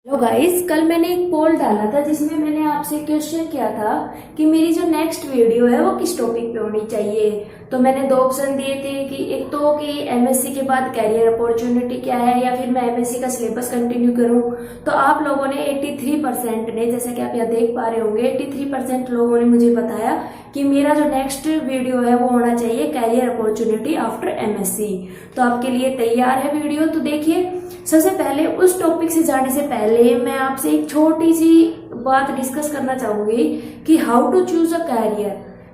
Hello guys, कल मैंने एक पोल डाला था जिसमें मैंने आपसे क्वेश्चन किया था कि मेरी जो नेक्स्ट वीडियो है वो किस टॉपिक पे होनी चाहिए। तो मैंने दो ऑप्शन दिए थे कि एक तो कि एमएससी के बाद कैरियर अपॉर्चुनिटी क्या है या फिर मैं एमएससी का सिलेबस कंटिन्यू करूं। तो आप लोगों ने 83% ने, जैसे कि आप यहाँ देख पा रहे होंगे, 83% लोगों ने मुझे बताया कि मेरा जो नेक्स्ट वीडियो है वो होना चाहिए कैरियर अपॉर्चुनिटी आफ्टर एमएससी। तो आपके लिए तैयार है वीडियो, तो देखिए। सबसे पहले उस टॉपिक से जाने से पहले मैं आपसे एक छोटी सी बात डिस्कस करना चाहूंगी कि how to choose a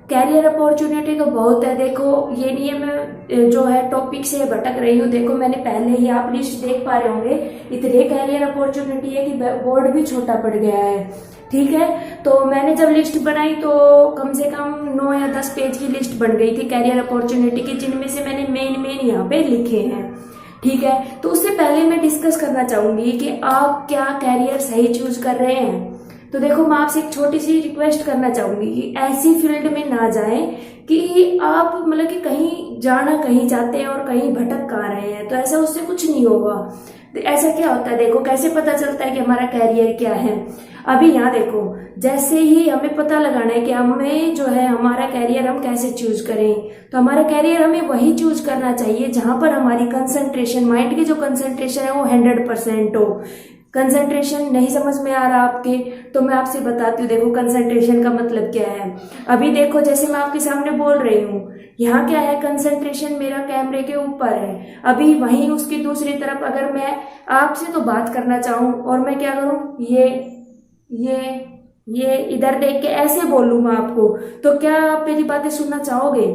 career opportunity तो बहुत है। देखो, ये नहीं है मैं जो है टॉपिक से भटक रही हूँ। देखो, मैंने पहले ही, आप लिस्ट देख पा रहे होंगे, इतने कैरियर अपॉर्चुनिटी है कि बोर्ड भी छोटा पड़ गया है। ठीक है, तो मैंने जब लिस्ट बनाई तो कम से कम 9 या 10 पेज की लिस्ट बन गई थी कैरियर अपॉर्चुनिटी की, जिनमें से मैंने मेन यहाँ पे लिखे हैं। ठीक है, तो उससे पहले मैं डिस्कस करना चाहूंगी कि आप क्या कैरियर सही चूज कर रहे हैं। तो देखो, मैं आपसे एक छोटी सी रिक्वेस्ट करना चाहूंगी कि ऐसी फील्ड में ना जाएं कि आप मतलब कि कहीं जाना कहीं चाहते हैं और कहीं भटक कर रहे हैं, तो ऐसा उससे कुछ नहीं होगा। तो ऐसा क्या होता है, देखो कैसे पता चलता है कि हमारा कैरियर क्या है। अभी यहाँ देखो, जैसे ही हमें पता लगाना है कि हमें जो है हमारा कैरियर हम कैसे चूज करें, तो हमारा कैरियर हमें वही चूज करना चाहिए जहां पर हमारी कंसंट्रेशन, माइंड की जो कंसंट्रेशन है वो 100% हो। कंसंट्रेशन नहीं समझ में आ रहा आपके, तो मैं आपसे बताती हूँ। देखो, कंसंट्रेशन का मतलब क्या है। अभी देखो, जैसे मैं आपके सामने बोल रही हूँ, यहाँ क्या है, कंसंट्रेशन मेरा कैमरे के ऊपर है। अभी वहीं उसकी दूसरी तरफ अगर मैं आपसे तो बात करना चाहूँ और मैं क्या करूँ, ये इधर देख के ऐसे बोलूँ मैं आपको, तो क्या आप मेरी बातें सुनना चाहोगे?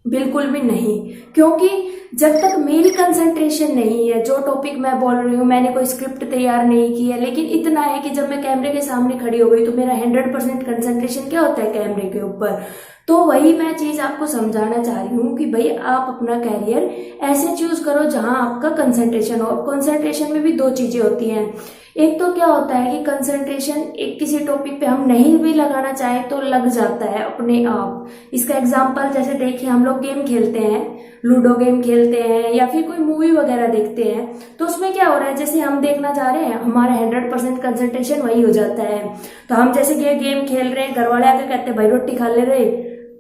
बिल्कुल भी नहीं। क्योंकि जब तक मेरी कंसंट्रेशन नहीं है, जो टॉपिक मैं बोल रही हूँ, मैंने कोई स्क्रिप्ट तैयार नहीं की है, लेकिन इतना है कि जब मैं कैमरे के सामने खड़ी हो गई तो मेरा 100% कंसंट्रेशन क्या होता है, कैमरे के ऊपर। तो वही मैं चीज आपको समझाना चाह रही हूँ कि भाई आप अपना कैरियर ऐसे चूज करो जहां आपका कंसंट्रेशन हो। कंसंट्रेशन में भी दो चीजें होती हैं। एक तो क्या होता है कि कंसंट्रेशन एक किसी टॉपिक पे हम नहीं भी लगाना चाहे तो लग जाता है अपने आप। इसका एग्जांपल जैसे देखिए, हम लोग गेम खेलते हैं, लूडो गेम खेलते हैं या फिर कोई मूवी वगैरह देखते हैं, तो उसमें क्या हो रहा है, जैसे हम देखना चाह रहे हैं, हमारा 100% कंसंट्रेशन वही हो जाता है। तो हम जैसे गेम खेल रहे हैं, घर वाले आके कहते हैं भाई रोटी खा ले रहे,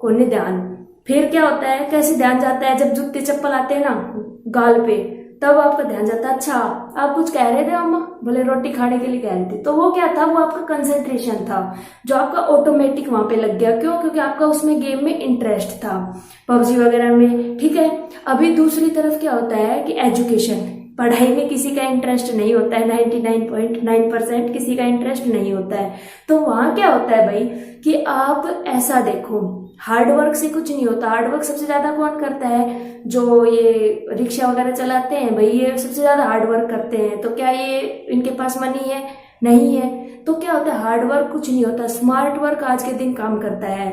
कौन नहीं ध्यान। फिर क्या होता है, कैसे ध्यान जाता है, जब जूते चप्पल आते हैं ना गाल पे, तब आपका ध्यान जाता है। अच्छा, आप कुछ कह रहे थे अम्मा, बोले रोटी खाने के लिए कह रही थी। तो वो क्या था, वो आपका कंसंट्रेशन था जो आपका ऑटोमेटिक वहां पे लग गया। क्यों? क्योंकि आपका उसमें गेम में इंटरेस्ट था, पबजी वगैरह में। ठीक है, अभी दूसरी तरफ क्या होता है कि एजुकेशन, पढ़ाई में किसी का इंटरेस्ट नहीं होता है, 99.9% किसी का इंटरेस्ट नहीं होता है। तो वहां क्या होता है भाई कि आप ऐसा देखो, हार्डवर्क से कुछ नहीं होता। हार्डवर्क सबसे ज्यादा कौन करता है, जो ये रिक्शा वगैरह चलाते हैं भाई, ये सबसे ज्यादा हार्डवर्क करते हैं। तो क्या ये इनके पास मनी है? नहीं है। तो क्या होता है, हार्डवर्क कुछ नहीं होता, स्मार्ट वर्क आज के दिन काम करता है।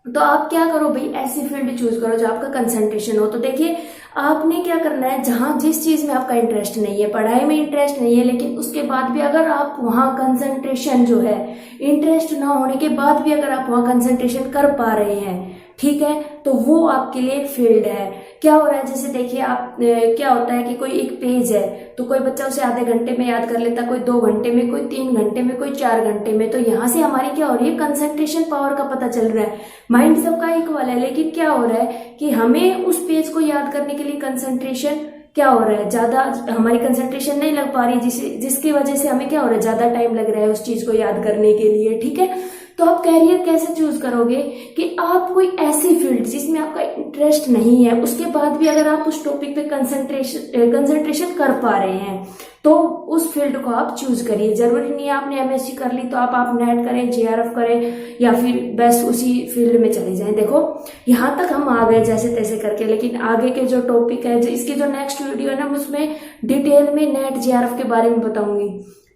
तो आप क्या करो भाई, ऐसी फील्ड चूज करो जो आपका कंसंट्रेशन हो। तो देखिए, आपने क्या करना है, जहां जिस चीज में आपका इंटरेस्ट नहीं है, पढ़ाई में इंटरेस्ट नहीं है, लेकिन उसके बाद भी अगर आप वहां कंसंट्रेशन जो है, इंटरेस्ट ना होने के बाद भी अगर आप वहां कंसंट्रेशन कर पा रहे हैं, ठीक है, तो वो आपके लिए एक फील्ड है। क्या हो रहा है, जैसे देखिए आप, क्या होता है कि कोई एक पेज है तो कोई बच्चा उसे आधे घंटे में याद कर लेता, कोई 2 घंटे में, कोई 3 घंटे में, कोई 4 घंटे में। तो यहाँ से हमारी क्या हो रही है, कंसंट्रेशन पावर का पता चल रहा है। माइंड सबका इक्वल है, लेकिन क्या हो रहा है कि हमें उस पेज को याद करने के लिए कंसंट्रेशन क्या हो रहा है, ज्यादा हमारी कंसंट्रेशन नहीं लग पा रही, जिसकी वजह से हमें क्या हो रहा है, ज्यादा टाइम लग रहा है उस चीज को याद करने के लिए। ठीक है, तो आप कैरियर कैसे चूज करोगे कि आप कोई ऐसी फील्ड जिसमें आपका इंटरेस्ट नहीं है, उसके बाद भी अगर आप उस टॉपिक पे कंसंट्रेशन कर पा रहे हैं, तो उस फील्ड को आप चूज करिए। जरूरी नहीं है आपने एमएससी कर ली तो आप नेट करें, जेआरएफ करें या फिर बस उसी फील्ड में चले जाएं। देखो, यहाँ तक हम आ गए जैसे तैसे करके, लेकिन आगे के जो टॉपिक है, इसकी जो नेक्स्ट वीडियो है ना, उसमें डिटेल में नेट जेआरएफ के बारे में बताऊंगी।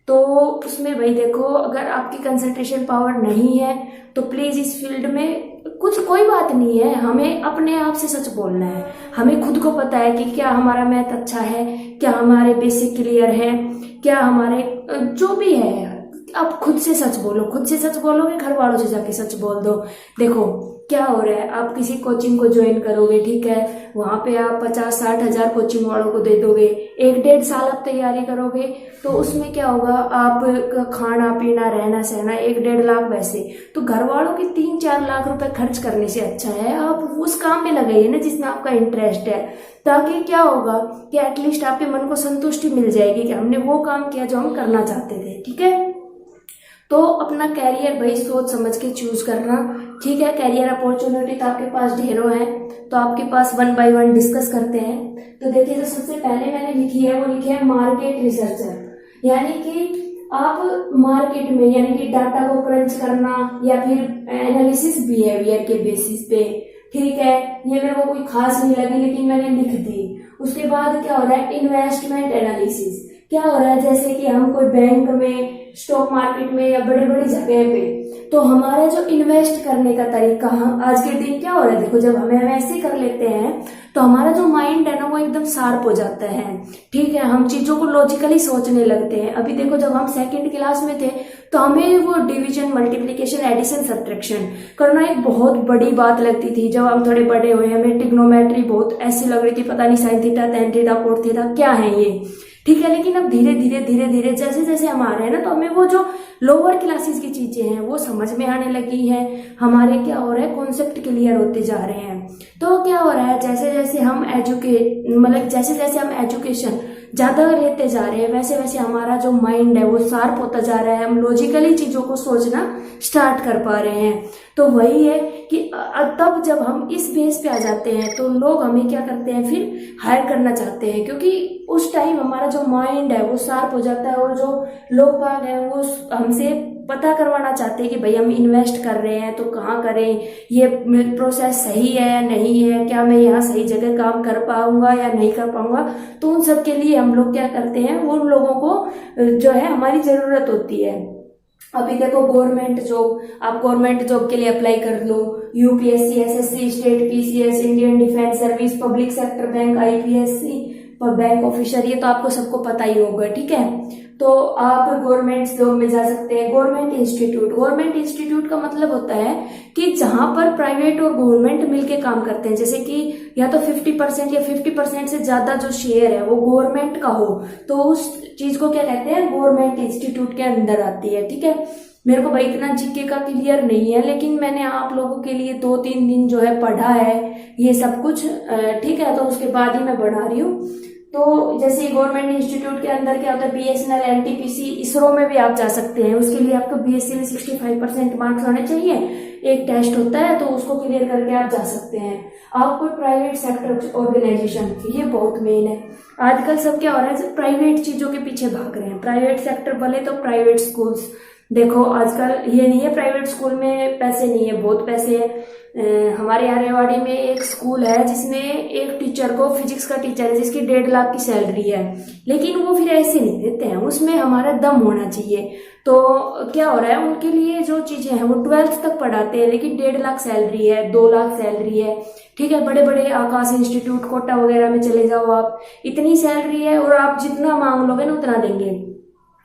तो उसमें भाई देखो, अगर आपकी कंसंट्रेशन पावर नहीं है तो प्लीज इस फील्ड में कुछ, कोई बात नहीं है, हमें अपने आप से सच बोलना है। हमें खुद को पता है कि क्या हमारा मैथ अच्छा है, क्या हमारे बेसिक क्लियर है, क्या हमारे जो भी है। आप खुद से सच बोलो, खुद से सच बोलोगे, घर वालों से जाके सच बोल दो। देखो, क्या हो रहा है, आप किसी कोचिंग को ज्वाइन करोगे, ठीक है, वहां पे आप 50-60 हजार कोचिंग वालों को दे दोगे, 1-1.5 साल आप तैयारी करोगे, तो उसमें क्या होगा, आप खाना पीना रहना सहना 1-1.5 लाख वैसे, तो घर वालों के 3-4 लाख रुपए खर्च करने से अच्छा है आप उस काम में लगाइए ना जिसमें आपका इंटरेस्ट है, ताकि क्या होगा कि एटलीस्ट आपके मन को संतुष्टि मिल जाएगी कि हमने वो काम किया जो हम करना चाहते थे। ठीक है, तो अपना कैरियर भाई सोच समझ के चूज करना। ठीक है, कैरियर अपॉर्चुनिटी तो आपके पास ढेरों है, तो आपके पास 1 बाय 1 डिस्कस करते हैं। तो देखिए, जो सबसे पहले मैंने लिखी है वो लिखी है मार्केट रिसर्चर, यानी कि आप मार्केट में यानी कि डाटा को क्रंच करना या फिर एनालिसिस बिहेवियर के बेसिस पे। ठीक है, ये मेरे को कोई खास नहीं लगी लेकिन मैंने लिख दी। उसके बाद क्या हो रहा है, इन्वेस्टमेंट एनालिसिस। क्या हो रहा है, जैसे कि हम कोई बैंक में, स्टॉक मार्केट में या बड़ी बड़ी जगह पे, तो हमारा जो इन्वेस्ट करने का तरीका, आज के दिन क्या हो रहा है, देखो जब हम ऐसे कर लेते हैं तो हमारा जो माइंड है ना वो एकदम शार्प हो जाता है। ठीक है, हम चीजों को लॉजिकली सोचने लगते हैं। अभी देखो, जब हम 2nd क्लास में थे तो हमें वो डिवीजन, मल्टीप्लिकेशन, एडिशन, सब्ट्रैक्शन करना एक बहुत बड़ी बात लगती थी। जब हम थोड़े बड़े हुए, हमें ट्रिग्नोमेट्री बहुत ऐसी लग रही थी, पता नहीं sine theta, tan theta, cot theta क्या है ये। ठीक है, लेकिन अब धीरे धीरे जैसे जैसे हम आ रहे हैं ना, तो हमें वो जो लोअर क्लासेस की चीजें हैं वो समझ में आने लगी है। हमारे क्या हो रहा है, कॉन्सेप्ट क्लियर होते जा रहे हैं। तो क्या हो रहा है, जैसे जैसे हम एजुकेशन ज्यादा लेते जा रहे हैं, वैसे वैसे हमारा जो माइंड है वो शार्प होता जा रहा है। हम लॉजिकली चीजों को सोचना स्टार्ट कर पा रहे हैं। तो वही है कि तब जब हम इस बेस पे आ जाते हैं तो लोग हमें क्या करते हैं, फिर हायर करना चाहते हैं, क्योंकि उस टाइम हमारा जो माइंड है वो शार्प हो जाता है और जो लोग बाग हैं वो हमसे पता करवाना चाहते हैं कि भाई हम इन्वेस्ट कर रहे हैं तो कहाँ करें, ये प्रोसेस सही है या नहीं है, क्या मैं यहाँ सही जगह काम कर पाऊंगा या नहीं कर पाऊंगा। तो उन सब के लिए हम लोग क्या करते हैं, उन लोगों को जो है हमारी जरूरत होती है। अभी देखो, गवर्नमेंट जॉब, आप गवर्नमेंट जॉब के लिए अप्लाई कर लो, UPSC, SSC, state PCS, Indian defence service, public sector bank, IPSC, bank officer, ये तो आपको सबको पता ही होगा। ठीक है, तो आप गवर्नमेंट जॉब में जा सकते हैं। गवर्नमेंट इंस्टीट्यूट का मतलब होता है कि जहां पर प्राइवेट और गवर्नमेंट मिलके काम करते हैं, जैसे कि या तो 50% या 50% से ज्यादा जो शेयर है वो गवर्नमेंट का हो, तो उस चीज को क्या कहते हैं, गवर्नमेंट इंस्टीट्यूट के अंदर आती है। ठीक है, मेरे को भाई इतना जीके का क्लियर नहीं है, लेकिन मैंने आप लोगों के लिए 2-3 दिन जो है पढ़ा है ये सब कुछ। ठीक है, तो उसके बाद ही मैं बढ़ा रही हूँ। तो जैसे गवर्नमेंट इंस्टीट्यूट के अंदर क्या होता है, बीएसएनएल, एनटीपीसी, इसरो में भी आप जा सकते हैं। उसके लिए आपको बीएससी में 65% मार्क्स होने चाहिए। एक टेस्ट होता है तो उसको क्लियर करके आप जा सकते हैं। आप कोई प्राइवेट सेक्टर ऑर्गेनाइजेशन, ये बहुत मेन है। आजकल सब क्या हो रहा है, प्राइवेट चीजों के पीछे भाग रहे हैं। प्राइवेट सेक्टर भले तो प्राइवेट स्कूल्स, देखो आजकल ये नहीं है प्राइवेट स्कूल में पैसे नहीं है, बहुत पैसे है। हमारे यहाँ रेवाड़ी में एक स्कूल है जिसमें एक टीचर को, फिजिक्स का टीचर है जिसकी 1.5 लाख की सैलरी है, लेकिन वो फिर ऐसे नहीं देते हैं, उसमें हमारा दम होना चाहिए। तो क्या हो रहा है, उनके लिए जो चीजें हैं वो 12th तक पढ़ाते हैं, लेकिन 1.5 लाख सैलरी है, 2 लाख सैलरी है। ठीक है, बड़े बड़े आकाश इंस्टीट्यूट, कोटा वगैरह में चले जाओ आप, इतनी सैलरी है और आप जितना मांग लोगे ना उतना देंगे,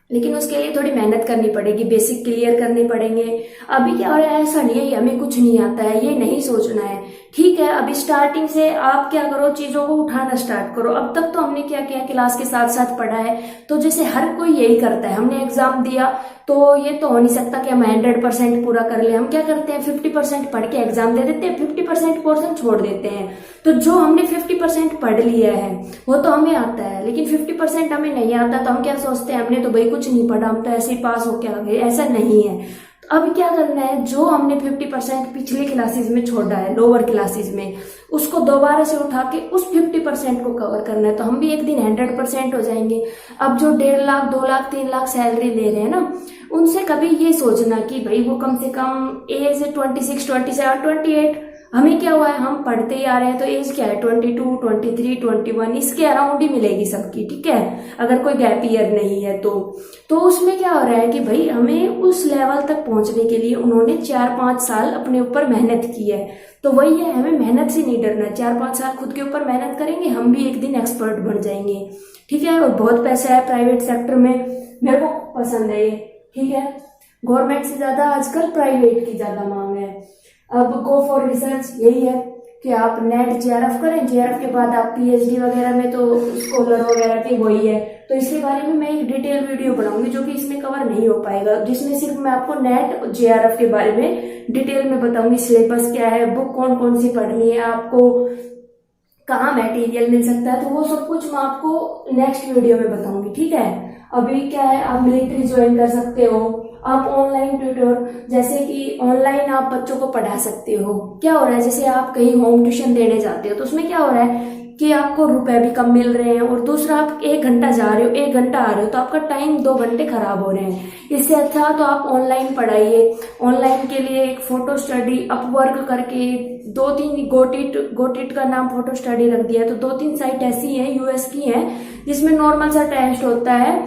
लेकिन उसके लिए थोड़ी मेहनत करनी पड़ेगी, बेसिक क्लियर करने पड़ेंगे। अभी क्या हो रहा है, ऐसा नहीं है हमें कुछ नहीं आता है, ये नहीं सोचना है। ठीक है, अभी स्टार्टिंग से आप क्या करो, चीजों को उठाना स्टार्ट करो। अब तक तो हमने क्या किया, क्लास के साथ साथ पढ़ा है, तो जैसे हर कोई यही करता है। हमने एग्जाम दिया तो ये तो हो नहीं सकता कि हम 100% पूरा कर ले। हम क्या करते हैं, 50% पढ़ के एग्जाम दे देते हैं, 50% पोर्शन छोड़ देते हैं। तो जो हमने 50% पढ़ लिया है वो तो हमें आता है, लेकिन 50% हमें नहीं आता, तो हम क्या सोचते हैं, हमने तो भाई कुछ नहीं पढ़ा, हम तो ऐसे ही पास होके आ गए। ऐसा नहीं है। अब क्या करना है, जो हमने 50% पिछले क्लासेस में छोड़ा है, लोअर क्लासेस में, उसको दोबारा से उठा के उस 50% को कवर करना है, तो हम भी एक दिन 100% हो जाएंगे। अब जो 1.5 लाख, 2 लाख, 3 लाख सैलरी ले रहे हैं ना, उनसे कभी ये सोचना कि भाई वो कम से कम एज 26, 27, 28, हमें क्या हुआ है, हम पढ़ते ही आ रहे हैं, तो एज क्या है 22, 23, 21, इसके अराउंड ही मिलेगी सबकी। ठीक है, अगर कोई गैप ईयर नहीं है तो उसमें क्या हो रहा है कि भाई हमें उस लेवल तक पहुंचने के लिए उन्होंने 4-5 साल अपने ऊपर मेहनत की है। तो वही है, हमें मेहनत से नहीं डरना। 4-5 साल खुद के ऊपर मेहनत करेंगे, हम भी एक दिन एक्सपर्ट बन जाएंगे। ठीक है, और बहुत पैसा है प्राइवेट सेक्टर में, मेरे को पसंद है ये। ठीक है, गवर्नमेंट से ज्यादा आजकल प्राइवेट की ज्यादा मांग है। अब गो फॉर रिसर्च यही है कि आप नेट जेआरएफ करें, जेआरएफ के बाद आप पीएचडी वगैरह में तो स्कॉलर वगैरह की वही है। तो इसके बारे में मैं एक डिटेल वीडियो बनाऊंगी जो कि इसमें कवर नहीं हो पाएगा, जिसमें सिर्फ मैं आपको नेट जेआरएफ के बारे में डिटेल में बताऊंगी। सिलेबस क्या है, बुक कौन कौन सी पढ़नी है, आपको कहाँ मटेरियल मिल सकता है, तो वो सब कुछ मैं आपको नेक्स्ट वीडियो में बताऊंगी, ठीक है। अभी क्या है, आप मिलिट्री ज्वाइन कर सकते हो, आप ऑनलाइन ट्यूटर जैसे कि ऑनलाइन आप बच्चों को पढ़ा सकते हो। क्या हो रहा है, जैसे आप कहीं होम ट्यूशन देने जाते हो तो उसमें क्या हो रहा है कि आपको रुपए भी कम मिल रहे हैं, और दूसरा आप 1 घंटा जा रहे हो 1 घंटा आ रहे हो तो आपका टाइम 2 घंटे खराब हो रहे हैं। इससे अच्छा तो आप ऑनलाइन पढ़ाइए। ऑनलाइन के लिए एक फोटो स्टडी अपवर्क करके 2-3 गोटिट का नाम फोटो स्टडी रख दिया, तो 2-3 साइट ऐसी है यूएस की है जिसमें नॉर्मल सा टेस्ट होता है,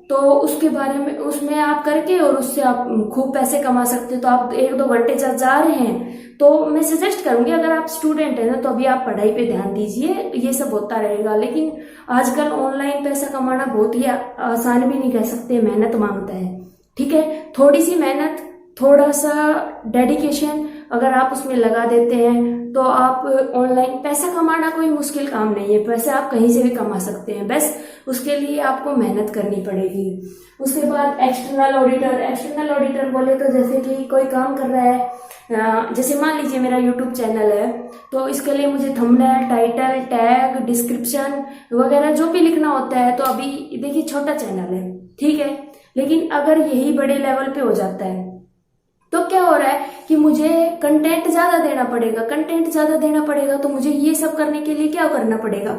तो उसके बारे में उसमें आप करके और उससे आप खूब पैसे कमा सकते हो। तो आप 1-2 घंटे जा रहे हैं तो मैं सजेस्ट करूंगी, अगर आप स्टूडेंट हैं ना तो अभी आप पढ़ाई पे ध्यान दीजिए, ये सब होता रहेगा। लेकिन आजकल ऑनलाइन पैसा कमाना बहुत ही आसान भी नहीं कह सकते, मेहनत मांगता है, ठीक है। थोड़ी सी मेहनत, थोड़ा सा डेडिकेशन अगर आप उसमें लगा देते हैं तो आप ऑनलाइन पैसा कमाना कोई मुश्किल काम नहीं है, पैसा आप कहीं से भी कमा सकते हैं, बस उसके लिए आपको मेहनत करनी पड़ेगी। उसके बाद एक्सटर्नल ऑडिटर बोले तो जैसे कि कोई काम कर रहा है, जैसे मान लीजिए मेरा यूट्यूब चैनल है तो इसके लिए मुझे थंबनेल, टाइटल, टैग, डिस्क्रिप्शन वगैरह जो भी लिखना होता है, तो अभी देखिए छोटा चैनल है, ठीक है, लेकिन अगर यही बड़े लेवल पे हो जाता है तो क्या हो रहा है कि मुझे कंटेंट ज्यादा देना पड़ेगा, तो मुझे ये सब करने के लिए क्या करना पड़ेगा,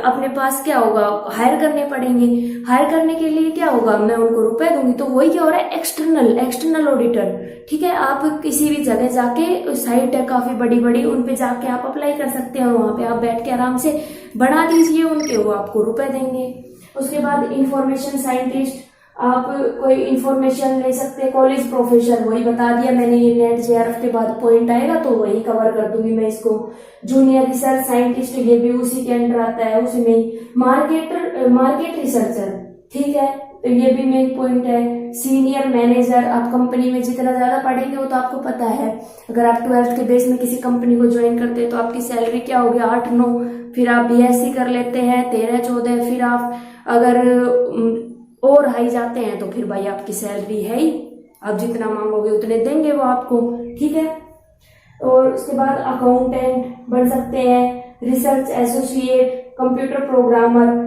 अपने पास क्या होगा, हायर करने पड़ेंगे। हायर करने के लिए क्या होगा, मैं उनको रुपए दूंगी, तो वही क्या हो रहा है, एक्सटर्नल ऑडिटर, ठीक है। आप किसी भी जगह जाके, साइट है काफी बड़ी बड़ी, उन पे जाके आप अप्लाई कर सकते हो, वहां पे आप बैठ के आराम से बना दीजिए उनके, वो आपको रुपए देंगे। उसके बाद इंफॉर्मेशन साइंटिस्ट, आप कोई इंफॉर्मेशन ले सकते हैं। कॉलेज प्रोफेसर, वही बता दिया मैंने, ये नेट जेआरएफ के बाद पॉइंट आएगा तो वही कवर कर दूंगी मैं इसको। जूनियर रिसर्च साइंटिस्ट, ये भी उसी के अंडर आता है, उसी में। मार्केट रिसर्चर, ठीक है, तो ये भी मेन पॉइंट है। सीनियर मैनेजर, आप कंपनी में जितना ज्यादा पढ़ेंगे वो तो आपको पता है, अगर आप 12th के बेस में किसी कंपनी को ज्वाइन करते हैं तो आपकी सैलरी क्या होगी, 8-9, फिर आप बीएससी कर लेते हैं 13-14, फिर आप अगर और हाई जाते हैं तो फिर भाई आपकी सैलरी है ही, आप जितना मांगोगे उतने देंगे वो आपको, ठीक है। और उसके बाद अकाउंटेंट बन सकते हैं, रिसर्च एसोसिएट, कंप्यूटर प्रोग्रामर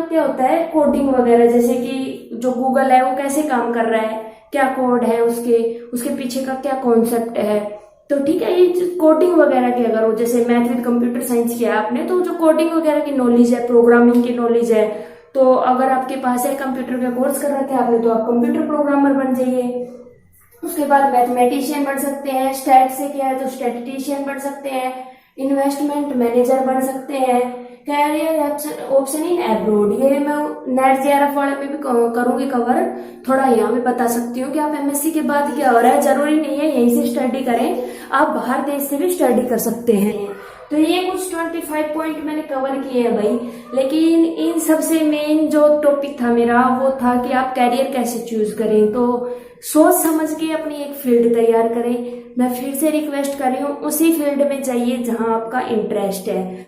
क्या होता है, कोडिंग वगैरह, जैसे कि जो गूगल है वो कैसे काम कर रहा है, क्या कोड है उसके पीछे का क्या कॉन्सेप्ट है, तो ठीक है। ये कोडिंग वगैरह की अगर हो, जैसे मैथ विद कंप्यूटर साइंस किया आपने, तो जो कोडिंग वगैरह की नॉलेज है, प्रोग्रामिंग की नॉलेज है, तो अगर आपके पास है, कंप्यूटर का कोर्स कर रखे आपने, तो आप कंप्यूटर प्रोग्रामर बन जाइए। उसके बाद मैथमेटिशियन बन सकते हैं, स्टैट से किया है तो स्टैटिस्टिशियन बन सकते हैं, इन्वेस्टमेंट मैनेजर बन सकते हैं। कैरियर ऑप्शन इन एब्रोड, ये मैं नेट जेआरएफ वाले में भी करूंगी कवर, थोड़ा यहाँ पे बता सकती हूँ कि आप एमएससी के बाद क्या हो रहा है, जरूरी नहीं है यहीं से स्टडी करें, आप बाहर देश से भी स्टडी कर सकते हैं। तो ये कुछ 25 पॉइंट मैंने कवर किए हैं भाई, लेकिन इन सबसे मेन जो टॉपिक था मेरा वो था कि आप कैरियर कैसे चूज करें, तो सोच समझ के अपनी एक फील्ड तैयार करें। मैं फिर से रिक्वेस्ट कर रही हूँ, उसी फील्ड में जाइए जहां आपका इंटरेस्ट है।